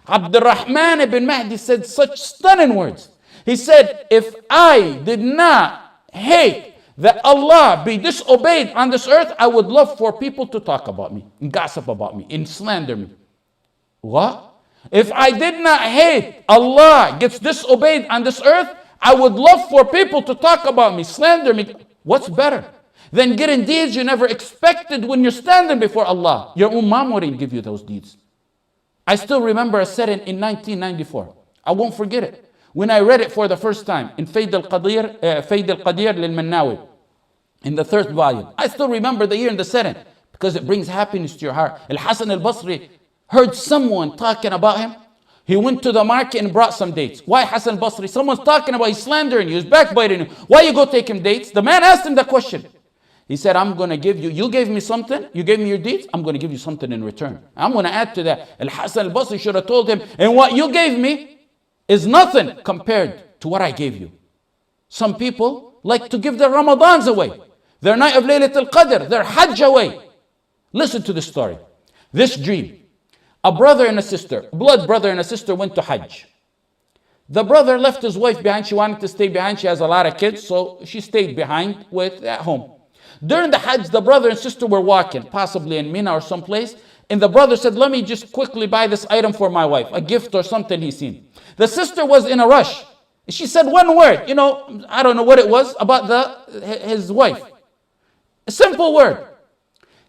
Abdurrahman ibn Mahdi said such stunning words. He said, if I did not hate that Allah be disobeyed on this earth, I would love for people to talk about me and gossip about me and slander me. What? If I did not hate Allah gets disobeyed on this earth, I would love for people to talk about me, slander me. What's better than getting deeds you never expected when you're standing before Allah? Your own mom wouldn't give you those deeds. I still remember a setting in 1994. I won't forget it. When I read it for the first time in Fayd al-Qadir lil-Mannawi, in the 3rd volume. I still remember the year and the setting because it brings happiness to your heart. Al-Hasan al-Basri heard someone talking about him. He went to the market and brought some dates. Why Hasan al-Basri? Someone's talking about, he's slandering you, he's backbiting you. Why you go take him dates? The man asked him the question. He said, I'm going to give you, you gave me something, you gave me your deeds, I'm going to give you something in return. I'm going to add to that. Al-Hasan al-Basri should have told him, and what you gave me is nothing compared to what I gave you. Some people like to give their Ramadans away, their night of Laylat al-Qadr, their Hajj away. Listen to the story. This dream. A brother and a sister, blood brother and a sister went to Hajj. The brother left his wife behind. She wanted to stay behind. She has a lot of kids, so she stayed behind at home. During the Hajj, the brother and sister were walking, possibly in Mina or someplace, and the brother said, let me just quickly buy this item for my wife, a gift or something he's seen. The sister was in a rush. She said one word, I don't know what it was, about his wife. A simple word.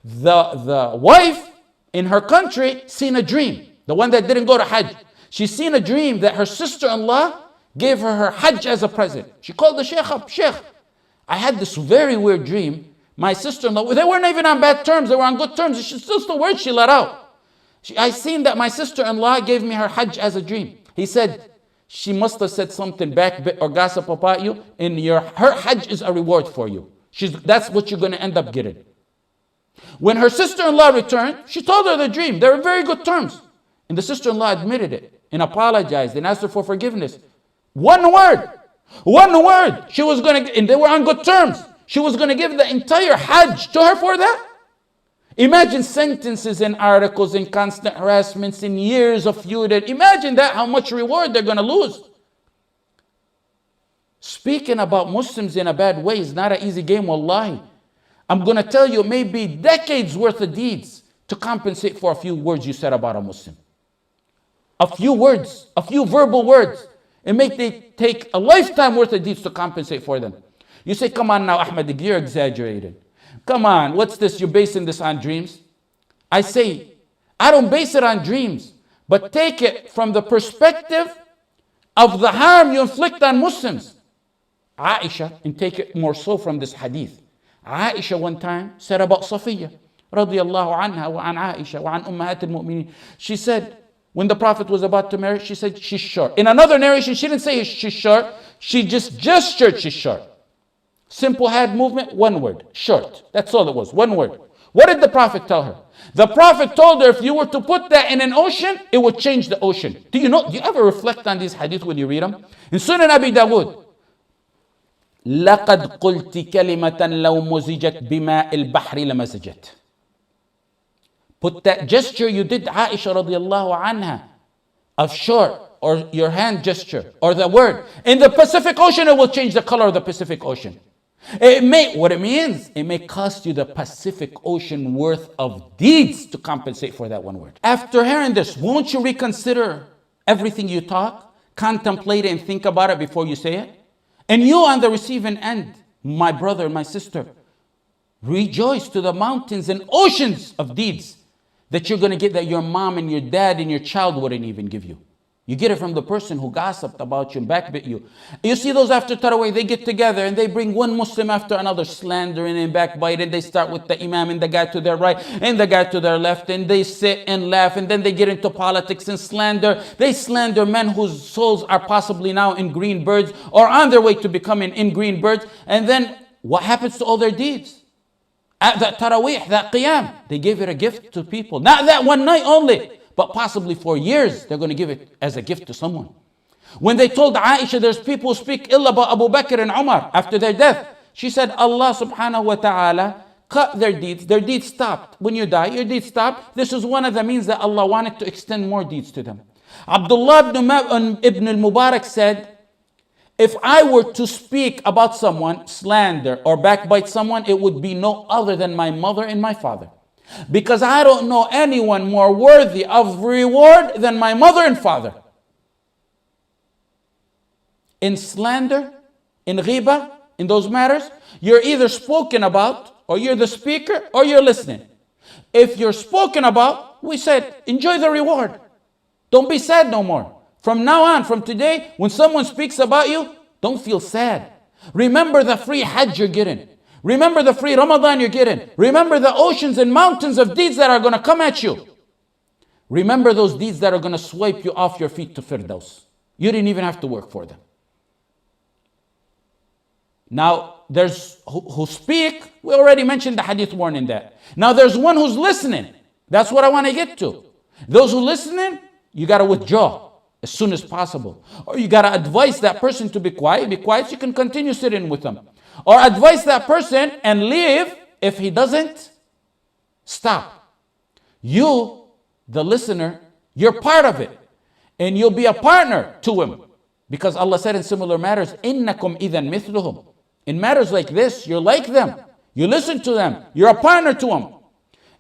The wife in her country seen a dream. The one that didn't go to Hajj. She seen a dream that her sister-in-law gave her Hajj as a present. She called the Shaykh up. Shaykh, I had this very weird dream. My sister-in-law, they weren't even on bad terms. They were on good terms. It's just the word she let out. I seen that my sister-in-law gave me her Hajj as a dream. He said, she must have said something back or gossip about you. And her Hajj is a reward for you. That's what you're going to end up getting. When her sister-in-law returned, she told her the dream. They were very good terms. And the sister-in-law admitted it and apologized and asked her for forgiveness. One word. She was going to, and they were on good terms. She was going to give the entire Hajj to her for that. Imagine sentences and articles and constant harassments and years of feuding. Imagine that, how much reward they're going to lose. Speaking about Muslims in a bad way is not an easy game, wallahi. I'm going to tell you maybe decades worth of deeds to compensate for a few words you said about a Muslim. A few words, a few verbal words. It may take a lifetime worth of deeds to compensate for them. You say, come on now, Ahmad, you're exaggerating. Come on, what's this? You're basing this on dreams? I say, I don't base it on dreams, but take it from the perspective of the harm you inflict on Muslims. Aisha, and take it more so from this hadith. Aisha one time said about Safiya, radiyallahu anha wa an Aisha wa an ummahat al-mu'mineen. She said, when the Prophet was about to marry, she said, she's short. In another narration, she didn't say she's short. She just gestured she's short. Simple hand movement, one word, short. That's all it was, one word. What did the Prophet tell her? The Prophet told her if you were to put that in an ocean, it would change the ocean. Do you ever reflect on these hadith when you read them? In Sunan Abi Dawood, لَقَدْ قُلْتِ كَلِمَةً لَوْ مُزِجَتْ بِمَاءِ الْبَحْرِ لَمَزَجَتْ. Put that gesture you did, Aisha radiallahu anha, of short, or your hand gesture, or the word, in the Pacific Ocean, it will change the color of the Pacific Ocean. What it means, it may cost you the Pacific Ocean worth of deeds to compensate for that one word. After hearing this, won't you reconsider everything you talk? Contemplate it and think about it before you say it. And you on the receiving end, my brother, my sister, rejoice to the mountains and oceans of deeds that you're going to get that your mom and your dad and your child wouldn't even give you. You get it from the person who gossiped about you and backbit you. You see those after Taraweeh, they get together and they bring one Muslim after another, slandering and backbiting. They start with the Imam and the guy to their right and the guy to their left, and they sit and laugh, and then they get into politics and slander. They slander men whose souls are possibly now in green birds or on their way to becoming in green birds. And then what happens to all their deeds? At that Taraweeh, that Qiyam, they gave it a gift to people. Not that one night only, but possibly for years, they're going to give it as a gift to someone. When they told Aisha, there's people who speak ill about Abu Bakr and Umar after their death, she said, Allah subhanahu wa ta'ala cut their deeds stopped. When you die, your deeds stopped. This is one of the means that Allah wanted to extend more deeds to them. Abdullah ibn al-Mubarak said, if I were to speak about someone, slander or backbite someone, it would be no other than my mother and my father. Because I don't know anyone more worthy of reward than my mother and father. In slander, in ghiba, in those matters, you're either spoken about, or you're the speaker, or you're listening. If you're spoken about, we said, enjoy the reward. Don't be sad no more. From now on, from today, when someone speaks about you, don't feel sad. Remember the free Hajj you're getting. Remember the free Ramadan you're getting. Remember the oceans and mountains of deeds that are going to come at you. Remember those deeds that are going to swipe you off your feet to Firdaus. You didn't even have to work for them. Now, there's who speak. We already mentioned the hadith warning that. Now, there's one who's listening. That's what I want to get to. Those who listening, you got to withdraw as soon as possible. Or you got to advise that person to be quiet. Be quiet so you can continue sitting with them. Or advise that person and leave if he doesn't. Stop. You, the listener, you're part of it. And you'll be a partner to him. Because Allah said in similar matters, إِنَّكُمْ إِذًا مِثْلُهُمْ. In matters like this, you're like them. You listen to them. You're a partner to them.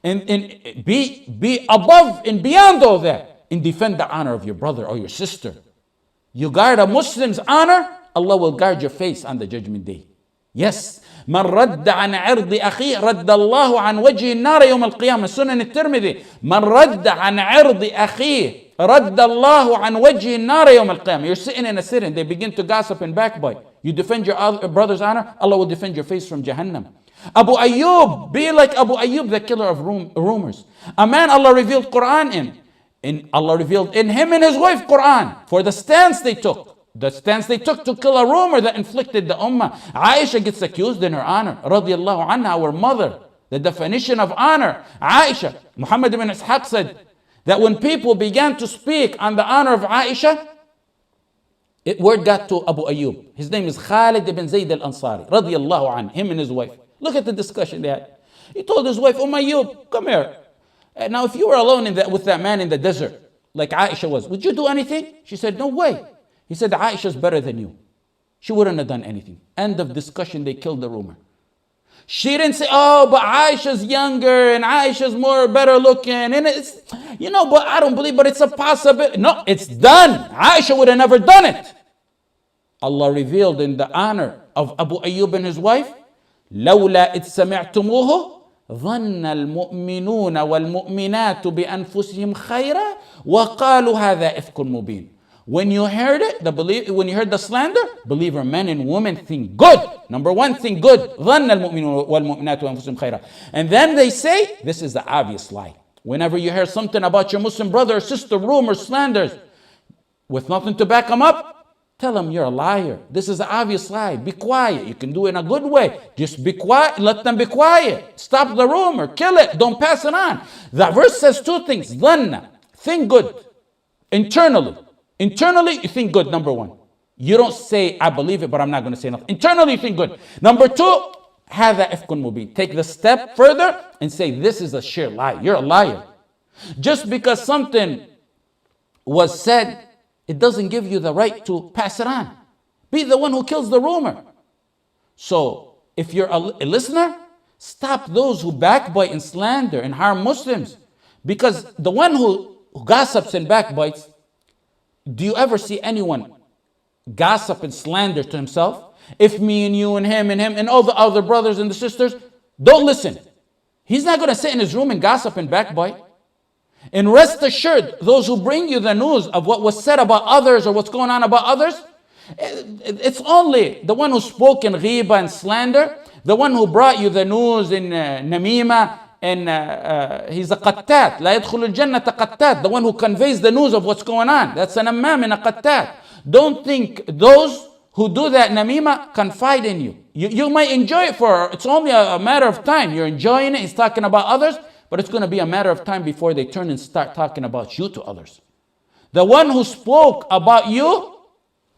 And be above and beyond all that. And defend the honor of your brother or your sister. You guard a Muslim's honor, Allah will guard your face on the judgment day. Yes. من رد عن عرض أخيه رد الله عن وجه النار يوم القيامة. سنن الترمذي. من رد عن عرض أخيه رد الله عن وجه النار يوم القيامة. You're sitting in a sitting. They begin to gossip and backbite. You defend your brother's honor, Allah will defend your face from Jahannam. Abu Ayyub, be like Abu Ayyub, the killer of rumors. A man Allah revealed Quran in. And Allah revealed in him and his wife Quran for the stance they took. The stance they took to kill a rumor that inflicted the ummah. Aisha gets accused in her honor. Radiallahu anha, our mother. The definition of honor. Aisha, Muhammad ibn Ishaq said that when people began to speak on the honor of Aisha, word got to Abu Ayyub. His name is Khalid ibn Zayd al-Ansari. Radiallahu anhu, him and his wife. Look at the discussion they had. He told his wife, Ayyub, come here. Now if you were alone with that man in the desert, like Aisha was, would you do anything? She said, no way. He said, Aisha's better than you. She wouldn't have done anything. End of discussion, they killed the rumor. She didn't say, oh, but Aisha's younger and Aisha's better looking. And it's, but I don't believe, but it's a possibility. No, it's done. Aisha would have never done it. Allah revealed in the honor of Abu Ayyub and his wife, لولا إذ سمعتموه ظن المؤمنون والمؤمنات بأنفسهم خيرا وقالوا هذا إفك مبين. When you heard it, when you heard the slander, believer men and women think good. Number one, think good. ظن المؤمنون والمؤمنات بأنفسهم خيرا. And then they say, this is the obvious lie. Whenever you hear something about your Muslim brother or sister, rumors, slanders, with nothing to back them up, tell them you're a liar. This is an obvious lie. Be quiet. You can do it in a good way. Just be quiet. Let them be quiet. Stop the rumor. Kill it. Don't pass it on. The verse says two things. Dhanna. Think good. Internally. Internally, you think good, number one. You don't say, I believe it, but I'm not going to say nothing. Internally, you think good. Number two, هذا إفك مبين. Take the step further and say, this is a sheer lie. You're a liar. Just because something was said, it doesn't give you the right to pass it on. Be the one who kills the rumor. So, if you're a listener, stop those who backbite and slander and harm Muslims. Because the one who gossips and backbites, do you ever see anyone gossip and slander to himself? If me and you and him and all the other brothers and the sisters, don't listen. He's not going to sit in his room and gossip and backbite. And rest assured, those who bring you the news of what was said about others or what's going on about others, it's only the one who spoke in ghiba and slander, the one who brought you the news in namima, and he's a qattat. لا يدخل الجنة قتات. The one who conveys the news of what's going on. That's an ammam and a qattat. Don't think those who do that namima confide in you. You might enjoy it it's only a matter of time. You're enjoying it. He's talking about others. But it's going to be a matter of time before they turn and start talking about you to others. The one who spoke about you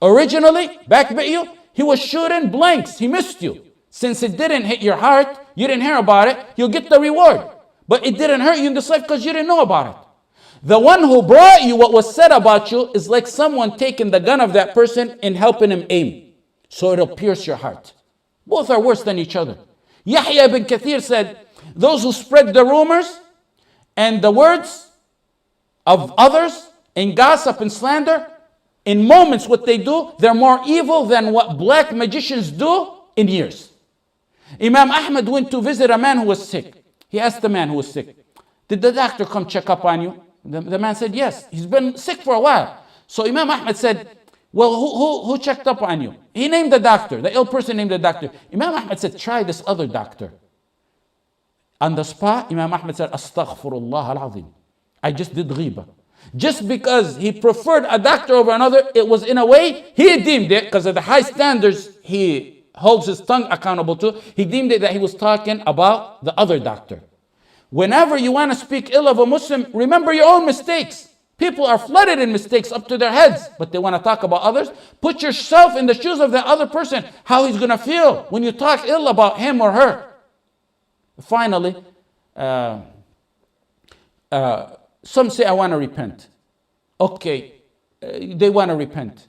originally, backbit you, he was shooting blanks. He missed you. Since it didn't hit your heart, you didn't hear about it, you'll get the reward. But it didn't hurt you in this life because you didn't know about it. The one who brought you what was said about you is like someone taking the gun of that person and helping him aim. So it'll pierce your heart. Both are worse than each other. Yahya ibn Kathir said, those who spread the rumors and the words of others and gossip and slander, in moments what they do, they're more evil than what black magicians do in years. Imam Ahmad went to visit a man who was sick. He asked the man who was sick, did the doctor come check up on you? The man said, yes. He's been sick for a while. So Imam Ahmad said, well, who checked up on you? He named the doctor. The ill person named the doctor. Imam Ahmad said, try this other doctor. On the spot, Imam Ahmad said, Astaghfirullah al-Azim. I just did ghiba. Just because he preferred a doctor over another, it was in a way, he deemed it, because of the high standards he holds his tongue accountable to, he deemed it that he was talking about the other doctor. Whenever you want to speak ill of a Muslim, remember your own mistakes. People are flooded in mistakes up to their heads, but they want to talk about others. Put yourself in the shoes of that other person, how he's going to feel when you talk ill about him or her. Finally, some say, I want to repent. Okay, they want to repent.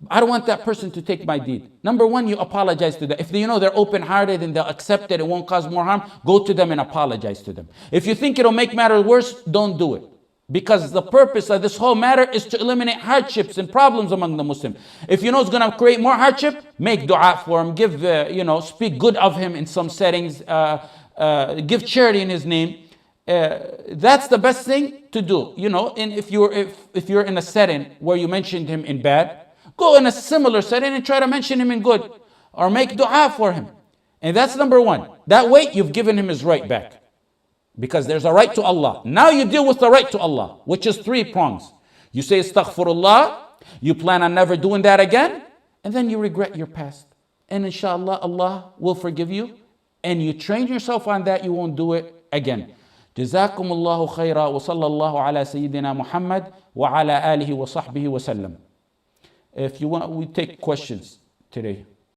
I don't want that person to take my deed. Number one, you apologize to them. If you know they're open-hearted and they'll accept it, it won't cause more harm, go to them and apologize to them. If you think it'll make matters worse, don't do it. Because the purpose of this whole matter is to eliminate hardships and problems among the Muslims. If you know it's going to create more hardship, make dua for him, give, speak good of him in some settings, give charity in his name. That's the best thing to do. And if you're in a setting where you mentioned him in bad, go in a similar setting and try to mention him in good, or make dua for him. And that's number one. That way you've given him his right back. Because there's a right to Allah. Now you deal with the right to Allah, which is 3 prongs. You say astaghfirullah, you plan on never doing that again, and then you regret your past. And inshallah, Allah will forgive you, and you train yourself on that, you won't do it again. Jazakumullahu khaira wa sallallahu ala Sayyidina Muhammad wa ala alihi wa sahbihi wa sallam. If you want, we take questions today.